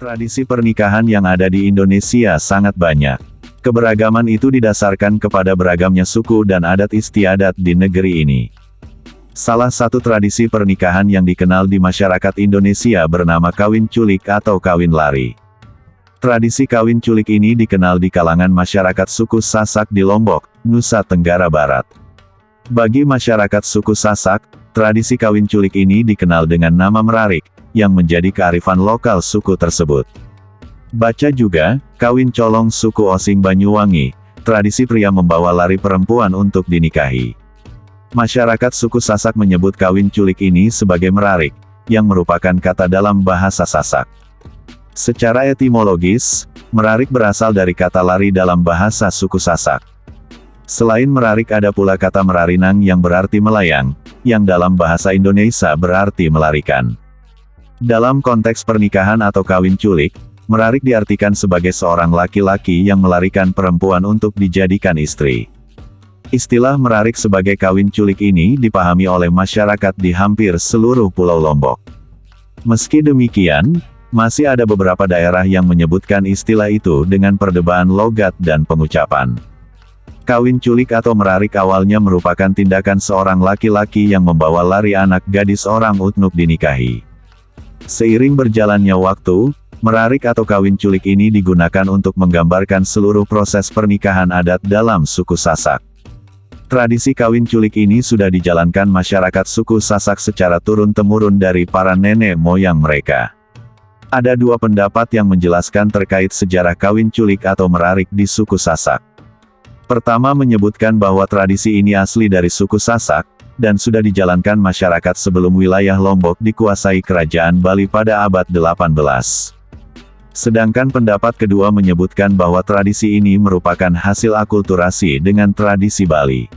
Tradisi pernikahan yang ada di Indonesia sangat banyak. Keberagaman itu didasarkan kepada beragamnya suku dan adat istiadat di negeri ini. Salah satu tradisi pernikahan yang dikenal di masyarakat Indonesia bernama kawin culik atau kawin lari. Tradisi kawin culik ini dikenal di kalangan masyarakat suku Sasak di Lombok, Nusa Tenggara Barat. Bagi masyarakat suku Sasak, tradisi kawin culik ini dikenal dengan nama merarik, yang menjadi kearifan lokal suku tersebut. Baca juga, kawin colong suku Osing Banyuwangi, tradisi pria membawa lari perempuan untuk dinikahi. Masyarakat suku Sasak menyebut kawin culik ini sebagai merarik, yang merupakan kata dalam bahasa Sasak. Secara etimologis, merarik berasal dari kata lari dalam bahasa suku Sasak. Selain merarik ada pula kata merarinang yang berarti melayang, yang dalam bahasa Indonesia berarti melarikan. Dalam konteks pernikahan atau kawin culik, merarik diartikan sebagai seorang laki-laki yang melarikan perempuan untuk dijadikan istri. Istilah merarik sebagai kawin culik ini dipahami oleh masyarakat di hampir seluruh Pulau Lombok. Meski demikian, masih ada beberapa daerah yang menyebutkan istilah itu dengan perdebaan logat dan pengucapan. Kawin culik atau merarik awalnya merupakan tindakan seorang laki-laki yang membawa lari anak gadis orang utnuk dinikahi. Seiring berjalannya waktu, merarik atau kawin culik ini digunakan untuk menggambarkan seluruh proses pernikahan adat dalam suku Sasak. Tradisi kawin culik ini sudah dijalankan masyarakat suku Sasak secara turun-temurun dari para nenek moyang mereka. Ada dua pendapat yang menjelaskan terkait sejarah kawin culik atau merarik di suku Sasak. Pertama menyebutkan bahwa tradisi ini asli dari suku Sasak, dan sudah dijalankan masyarakat sebelum wilayah Lombok dikuasai Kerajaan Bali pada abad 18. Sedangkan pendapat kedua menyebutkan bahwa tradisi ini merupakan hasil akulturasi dengan tradisi Bali.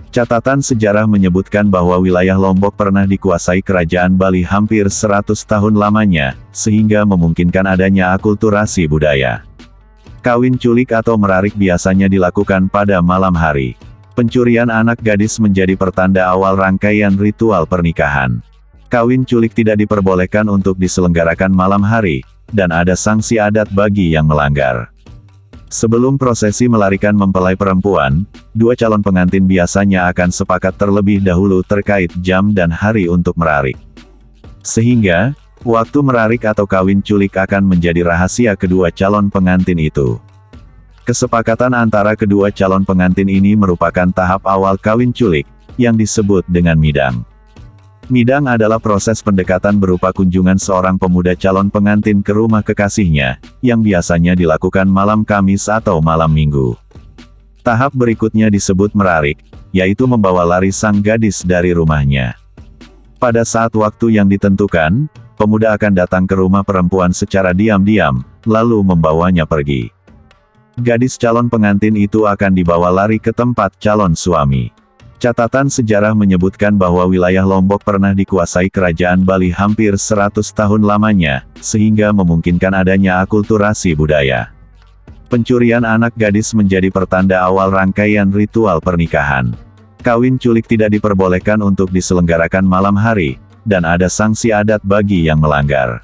Catatan sejarah menyebutkan bahwa wilayah Lombok pernah dikuasai Kerajaan Bali hampir 100 tahun lamanya, sehingga memungkinkan adanya akulturasi budaya. Kawin culik atau merarik biasanya dilakukan pada malam hari. Pencurian anak gadis menjadi pertanda awal rangkaian ritual pernikahan. Kawin culik tidak diperbolehkan untuk diselenggarakan malam hari, dan ada sanksi adat bagi yang melanggar. Sebelum prosesi melarikan mempelai perempuan, dua calon pengantin biasanya akan sepakat terlebih dahulu terkait jam dan hari untuk merarik. Sehingga, waktu merarik atau kawin culik akan menjadi rahasia kedua calon pengantin itu. Kesepakatan antara kedua calon pengantin ini merupakan tahap awal kawin culik, yang disebut dengan midang. Midang adalah proses pendekatan berupa kunjungan seorang pemuda calon pengantin ke rumah kekasihnya, yang biasanya dilakukan malam Kamis atau malam Minggu. Tahap berikutnya disebut merarik, yaitu membawa lari sang gadis dari rumahnya. Pada saat waktu yang ditentukan, pemuda akan datang ke rumah perempuan secara diam-diam, lalu membawanya pergi. Gadis calon pengantin itu akan dibawa lari ke tempat calon suami. Catatan sejarah menyebutkan bahwa wilayah Lombok pernah dikuasai Kerajaan Bali hampir 100 tahun lamanya, sehingga memungkinkan adanya akulturasi budaya. Pencurian anak gadis menjadi pertanda awal rangkaian ritual pernikahan. Kawin culik tidak diperbolehkan untuk diselenggarakan malam hari, dan ada sanksi adat bagi yang melanggar.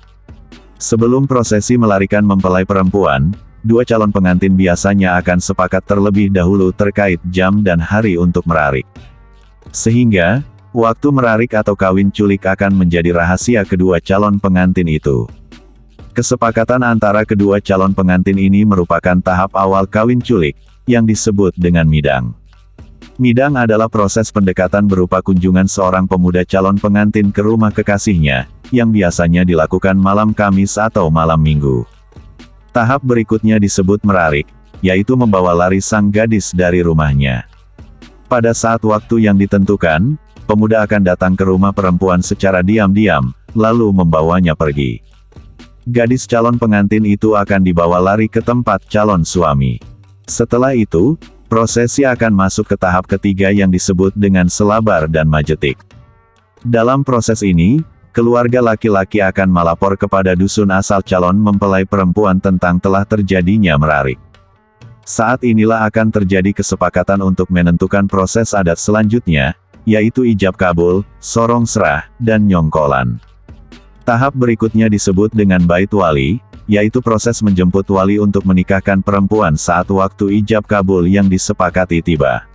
Sebelum prosesi melarikan mempelai perempuan, dua calon pengantin biasanya akan sepakat terlebih dahulu terkait jam dan hari untuk merarik. Sehingga, waktu merarik atau kawin culik akan menjadi rahasia kedua calon pengantin itu. Kesepakatan antara kedua calon pengantin ini merupakan tahap awal kawin culik, yang disebut dengan midang. Midang adalah proses pendekatan berupa kunjungan seorang pemuda calon pengantin ke rumah kekasihnya, yang biasanya dilakukan malam Kamis atau malam Minggu. Tahap berikutnya disebut merarik, yaitu membawa lari sang gadis dari rumahnya. Pada saat waktu yang ditentukan, pemuda akan datang ke rumah perempuan secara diam-diam, lalu membawanya pergi. Gadis calon pengantin itu akan dibawa lari ke tempat calon suami. Setelah itu, prosesi akan masuk ke tahap ketiga yang disebut dengan selabar dan majetik. Dalam proses ini, keluarga laki-laki akan melapor kepada dusun asal calon mempelai perempuan tentang telah terjadinya merarik. Saat inilah akan terjadi kesepakatan untuk menentukan proses adat selanjutnya, yaitu ijab kabul, sorong serah, dan nyongkolan. Tahap berikutnya disebut dengan bait wali, yaitu proses menjemput wali untuk menikahkan perempuan saat waktu ijab kabul yang disepakati tiba.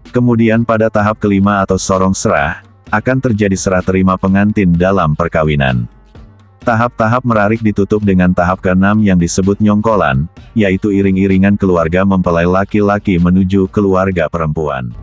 Kemudian pada tahap kelima atau sorong serah, akan terjadi serah terima pengantin dalam perkawinan. Tahap-tahap merarik ditutup dengan tahap keenam yang disebut nyongkolan, yaitu iring-iringan keluarga mempelai laki-laki menuju keluarga perempuan.